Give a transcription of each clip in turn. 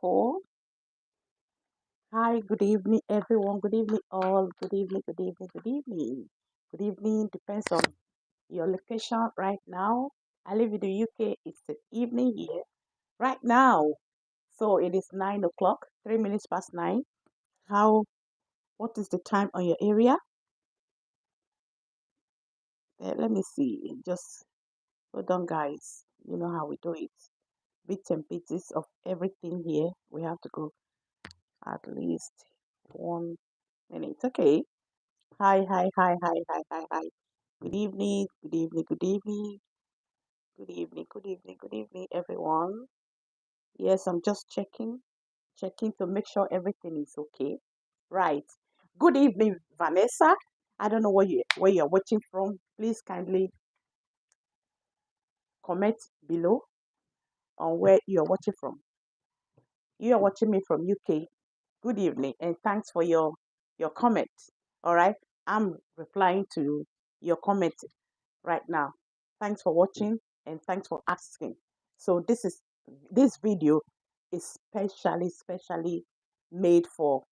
call. Hi, good evening, everyone. Good evening, all. Good evening, good evening, good evening. Good evening depends on your location right now. I live in the UK. It's the evening here right now. So it is 9 o'clock, 3 minutes past nine. How, what is the time on your area? Let me see. Just hold on, guys. You know how we do it. Bits and pieces of everything here. We have to go at least 1 minute. Okay. Hi, hi, hi, hi, hi, hi, hi. Good evening, good evening, good evening, good evening, good evening, good evening, everyone. Yes, I'm just checking to make sure everything is okay. Right. Good evening, Vanessa. I don't know where you're watching from. Please kindly comment below on where you're watching from. You are watching me from UK. Good evening, and thanks for your comment. All right, I'm replying to your comment right now. Thanks for watching and thanks for asking. So this video is specially made for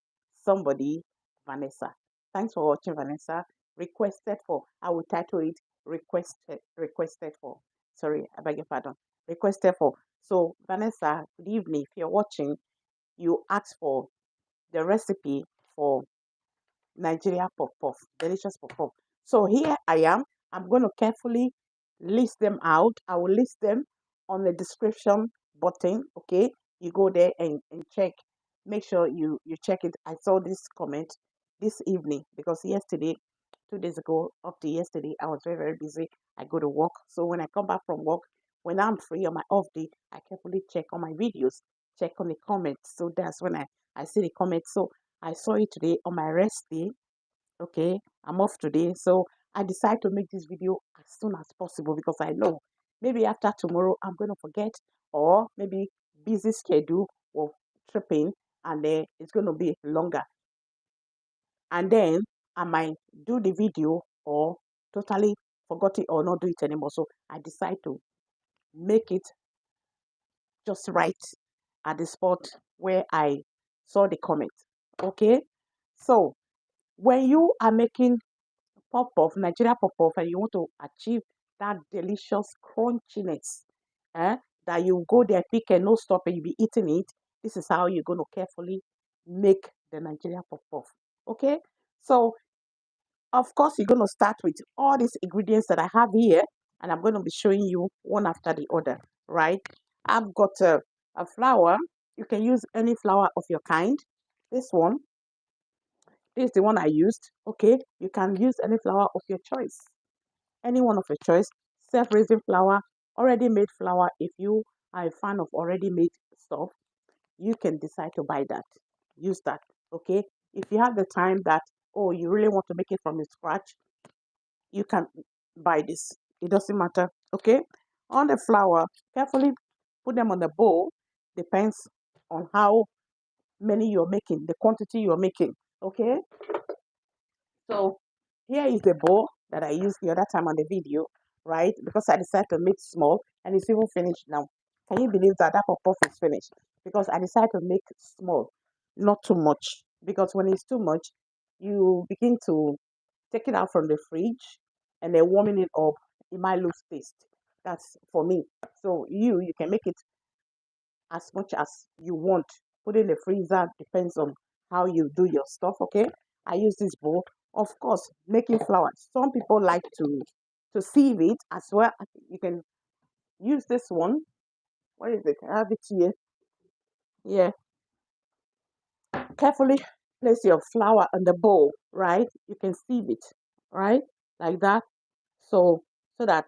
somebody, Vanessa. Thanks for watching, Vanessa. Requested for. I will title it requested for. Sorry, I beg your pardon. Requested for. So Vanessa, good evening. If you're watching, you asked for the recipe for Nigeria Poff Poff, delicious Poff Poff. So here I am. I'm going to carefully list them out. I will list them on the description button. Okay, you go there and check. Make sure you check it. I saw this comment this evening because yesterday, 2 days ago, up to yesterday, I was very busy. I go to work. So when I come back from work, when I'm free on my off day, I carefully check on my videos, check on the comments. So that's when I see the comments. So I saw it today on my rest day. Okay, I'm off today. So I decide to make this video as soon as possible because I know maybe after tomorrow I'm going to forget, or maybe busy schedule or tripping, and then it's going to be longer. And then I might do the video or totally forgot it or not do it anymore. So I decide to make it just right at the spot where I saw the comment. Okay, so when you are making Poff Poff, Nigeria Poff Poff, and you want to achieve that delicious crunchiness, eh, that you go there, pick and no stop, and you be eating it. This is how you're going to carefully make the Nigeria Poff Poff. Okay, so of course you're going to start with all these ingredients that I have here, and I'm going to be showing you one after the other. Right? I've got a flour. You can use any flour of your kind. This one, this is the one I used. Okay, you can use any flour of your choice, any one of your choice. Self-raising flour, already made flour. If you are a fan of already made stuff, you can decide to buy that. Use that. Okay. If you have the time that, oh, you really want to make it from scratch, you can buy this. It doesn't matter. Okay. On the flour, carefully put them on the bowl. Depends on how many you're making, the quantity you're making. Okay. So here is the bowl that I used the other time on the video, right? Because I decided to make small and it's even finished now. Can you believe that that puff is finished? Because I decided to make small, not too much. Because when it's too much, you begin to take it out from the fridge and then warming it up, it might lose taste. That's for me. So you can make it as much as you want. Put it in the freezer, depends on how you do your stuff, okay? I use this bowl. Of course, making flour. Some people like to sieve it as well. You can use this one. What is it? I have it here. Yeah. Carefully place your flour on the bowl, right? You can sieve it, right? Like that. So that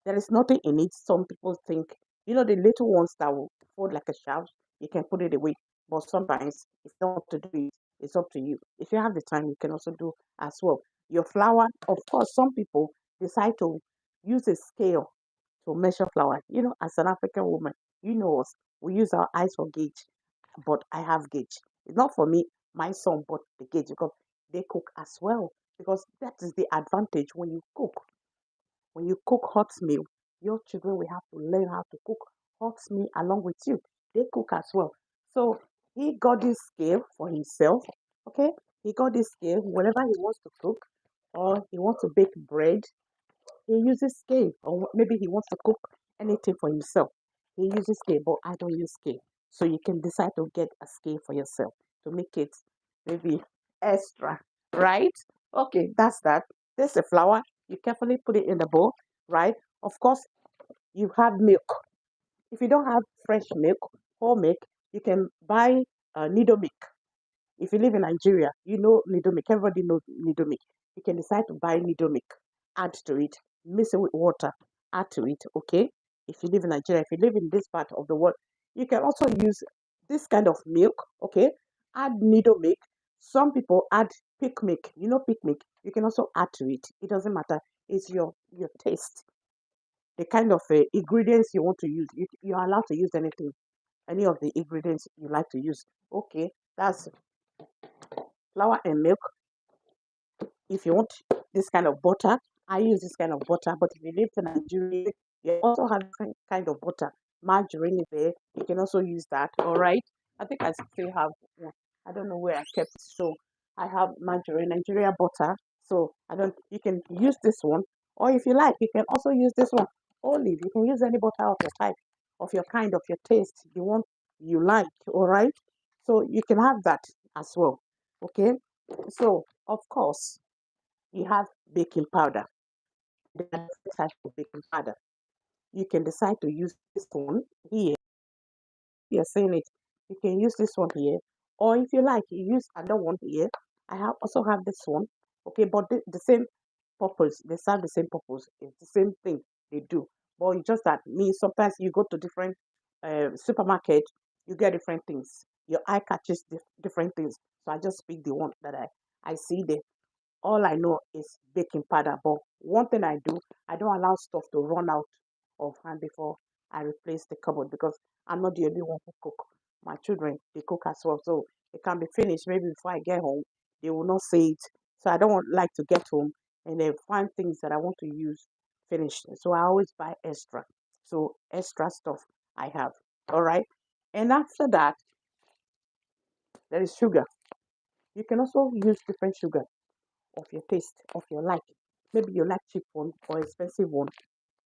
there is nothing in it. Some people think, the little ones that will fold like a shaft, you can put it away. But sometimes it's not to do it. It's up to you. If you have the time, you can also do as well. Your flour, of course, some people decide to use a scale to measure flour. As an African woman, us, we use our eyes for gauge, but I have gauge. It's not for me, my son, but the gauge because they cook as well. Because that is the advantage when you cook. When you cook hot meal, your children will have to learn how to cook hot meal along with you. They cook as well. So He got this scale for himself. Okay, he got this scale whenever he wants to cook or he wants to bake bread. He uses scale, or maybe he wants to cook anything for himself. He uses scale, but I don't use scale. So you can decide to get a scale for yourself to make it maybe extra, right? Okay, that's that. There's a flour. You carefully put it in the bowl, right? Of course, you have milk. If you don't have fresh milk, whole milk, you can buy nido milk. If you live in Nigeria, you know nido milk. Everybody knows nido milk. You can decide to buy nido milk, add to it, mix it with water, add to it. Okay. If you live in Nigeria, if you live in this part of the world, you can also use this kind of milk. Okay. Add nido milk. Some people add pig milk. You know pig milk. You can also add to it. It doesn't matter. It's your taste, the kind of ingredients you want to use. You're allowed to use anything, any of the ingredients you like to use. Okay, that's flour and milk. If you want this kind of butter, I use this kind of butter. But if you live in Nigeria, you also have different kind of butter. Margarine is there. You can also use that. All right. I think I still have. Yeah, I don't know where I kept it. So I have margarine, Nigeria butter. So I don't. You can use this one, or if you like, you can also use this one. Olive. You can use any butter of your type, of your kind, of your taste, the one you like. All right. So you can have that as well. Okay. So of course you have baking powder. There are different types of baking powder. You can decide to use this one here. You're saying it. You can use this one here, or if you like, you use another one here. I have also have this one. Okay, but the same purpose. They serve the same purpose. It's the same thing they do. But it's just that me sometimes you go to different supermarket, you get different things. Your eye catches different things. So I just pick the one that I see there. All I know is baking powder. But one thing I do, I don't allow stuff to run out of hand before I replace the cupboard because I'm not the only one who cook. My children, they cook as well. So it can be finished maybe before I get home. They will not say it. So I don't want, like to get home and then find things that I want to use finished. So I always buy extra. So extra stuff I have. All right. And after that, there is sugar. You can also use different sugar of your taste, of your like. Maybe you like cheap one or expensive one.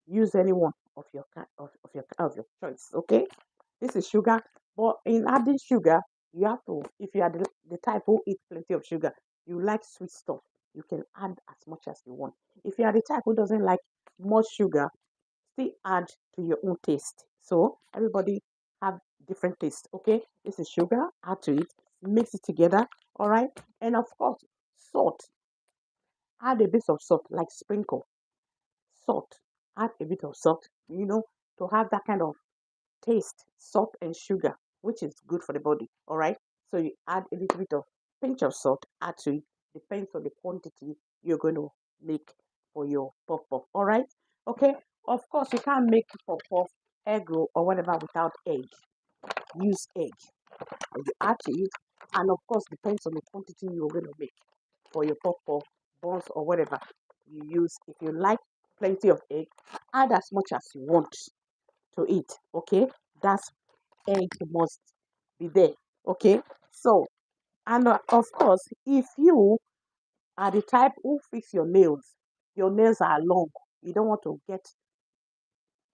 Use any one of your of your choice. Okay, this is sugar, but in adding sugar, you have to. If you are the type who eat plenty of sugar, you like sweet stuff. You can add as much as you want. If you are the type who doesn't like much sugar, still add to your own taste. So everybody have different taste. Okay, this is sugar. Add to it. Mix it together. All right, and of course, salt. Add a bit of salt, like sprinkle salt. Add a bit of salt, to have that kind of taste, salt and sugar, which is good for the body. All right. So you add a little bit of pinch of salt, add to it, depends on the quantity you're going to make for your puff puff. All right. Okay. Of course, you can't make puff puff, egg roll, or whatever without egg. Use egg. You add to it, and of course, depends on the quantity you're going to make for your puff puff, buns, or whatever you use. If you like plenty of egg, add as much as you want to eat. Okay, that's egg must be there. Okay, so and of course, if you are the type who fix your nails are long, you don't want to get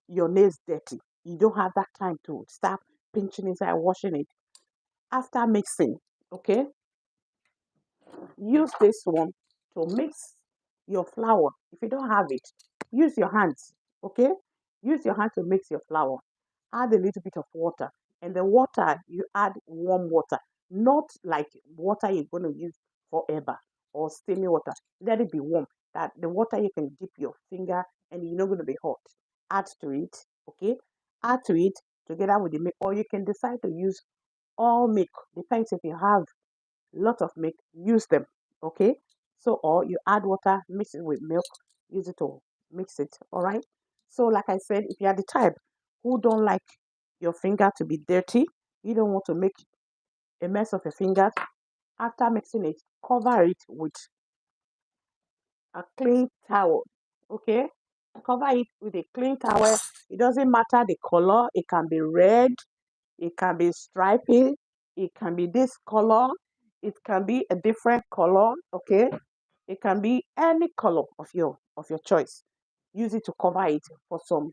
your nails dirty. You don't have that time to start pinching inside, washing it after mixing. Okay, use this one to mix your flour. If you don't have it, use your hands. Okay, use your hand to mix your flour. Add a little bit of water, and the water you add warm water, not like water you're going to use forever or steamy water. Let it be warm. That the water you can dip your finger and you're not going to be hot. Add to it. Okay, add to it together with the milk, or you can decide to use all milk. Depends if you have lot of milk, use them. Okay. So or you add water, mix it with milk, use it to mix it. All right. So like I said, if you are the type who don't like your finger to be dirty, you don't want to make a mess of your fingers, after mixing it, cover it with a clean towel. Okay. Cover it with a clean towel. It doesn't matter the color, it can be red, it can be stripy, It can be this color. It can be a different color. Okay. It can be any color of your choice. Use it to cover it for some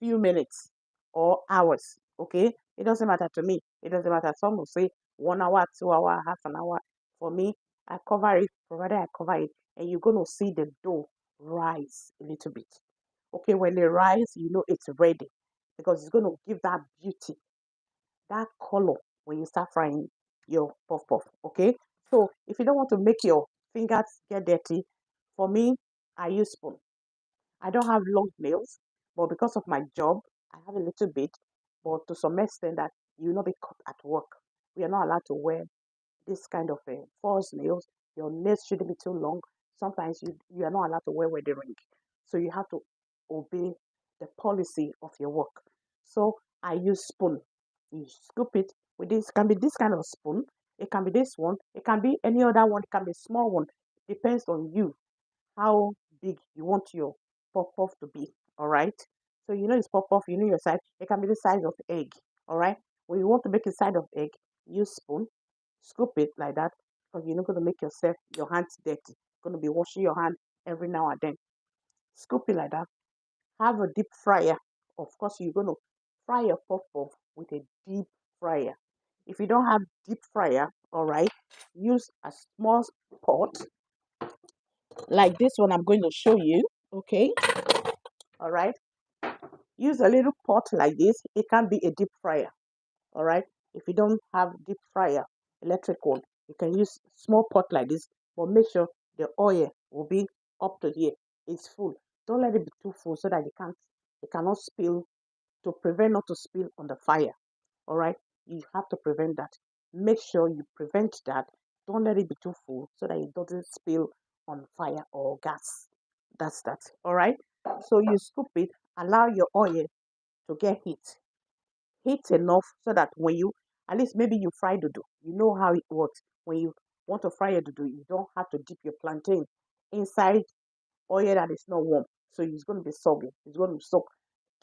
few minutes or hours. Okay. It doesn't matter to me. It doesn't matter. Some will say 1 hour, 2 hour, half an hour. For me, I cover it, provided I cover it, and you're gonna see the dough rise a little bit. Okay, when it rise, you know it's ready because it's gonna give that beauty, that color when you start frying your puff puff. Okay, so if you don't want to make your fingers get dirty, for me, I use spoon. I don't have long nails, but because of my job, I have a little bit, but to some extent that you will not be caught at work. We are not allowed to wear this kind of false nails. Your nails shouldn't be too long. Sometimes you are not allowed to wear wedding ring. So you have to obey the policy of your work. So I use spoon. You scoop it with this. It can be this kind of spoon. It can be this one. It can be any other one. It can be small one. Depends on you how big you want your puff puff to be. All right. So you know it's puff puff. You know your size. It can be the size of egg. All right. When you want to make a side of egg, use spoon, scoop it like that, because you're not going to make your hands dirty. You're going to be washing your hand every now and then. Scoop it like that. Have a deep fryer. Of course, you're going to fry your puff puff with a deep fryer. If you don't have deep fryer, all right, use a small pot like this one I'm going to show you. Okay, all right. Use a little pot like this. It can be a deep fryer. All right. If you don't have deep fryer, electric one, you can use small pot like this, but make sure the oil will be up to here. It's full. Don't let it be too full so that it cannot spill, to prevent not to spill on the fire. All right. You have to prevent that. Make sure you prevent that. Don't let it be too full so that it doesn't spill on fire or gas. That's that. All right. So you scoop it, allow your oil to get heat enough so that when you, at least maybe you fry the dough, you know how it works. When you want to fry the dough, you don't have to dip your plantain inside oil that is not warm. So it's going to be soggy. It's going to soak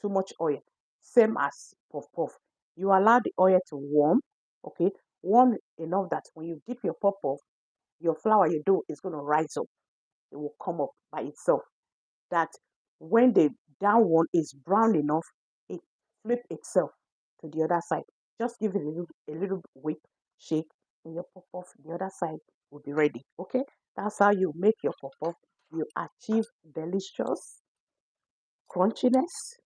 too much oil. Same as puff puff. You allow the oil to warm, okay, warm enough that when you dip your puff puff, your flour, your dough is going to rise up. It will come up by itself. That when the down one is brown enough, it flip itself to the other side. Just give it a little whip, shake, and your puff puff, the other side will be ready. Okay, that's how you make your puff puff. You achieve delicious crunchiness,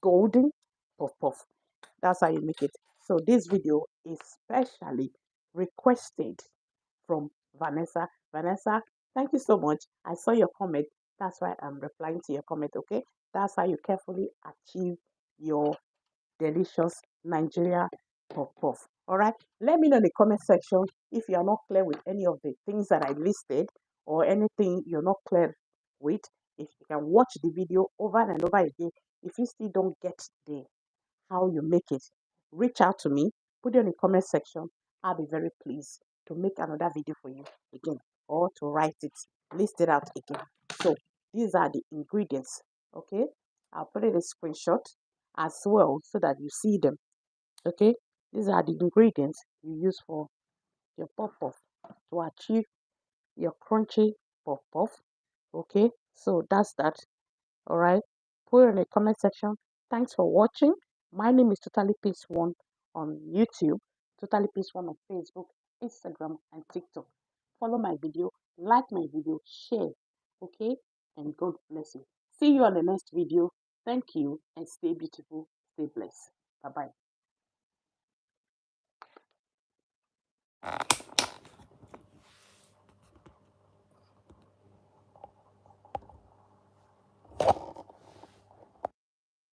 golden puff puff. That's how you make it. So this video is specially requested from Vanessa. Vanessa, thank you so much. I saw your comment. That's why I'm replying to your comment. Okay, that's how you carefully achieve your delicious Nigeria puff puff. All right, let me know in the comment section if you are not clear with any of the things that I listed or anything you're not clear with. If you can watch the video over and over again, if you still don't get the how you make it, reach out to me, put it in the comment section. I'll be very pleased to make another video for you again, or to write it, list it out again. So these are the ingredients. Okay, I'll put it in a screenshot as well so that you see them. Okay, these are the ingredients you use for your puff puff to achieve your crunchy puff puff. Okay, so that's that. All right, put it in the comment section. Thanks for watching. My name is Totally Peace One on YouTube, Totally Peace One on Facebook, Instagram, and TikTok. Follow my video, like my video, share. Okay, and God bless you. See you on the next video. Thank you, and stay beautiful, stay blessed. Bye bye.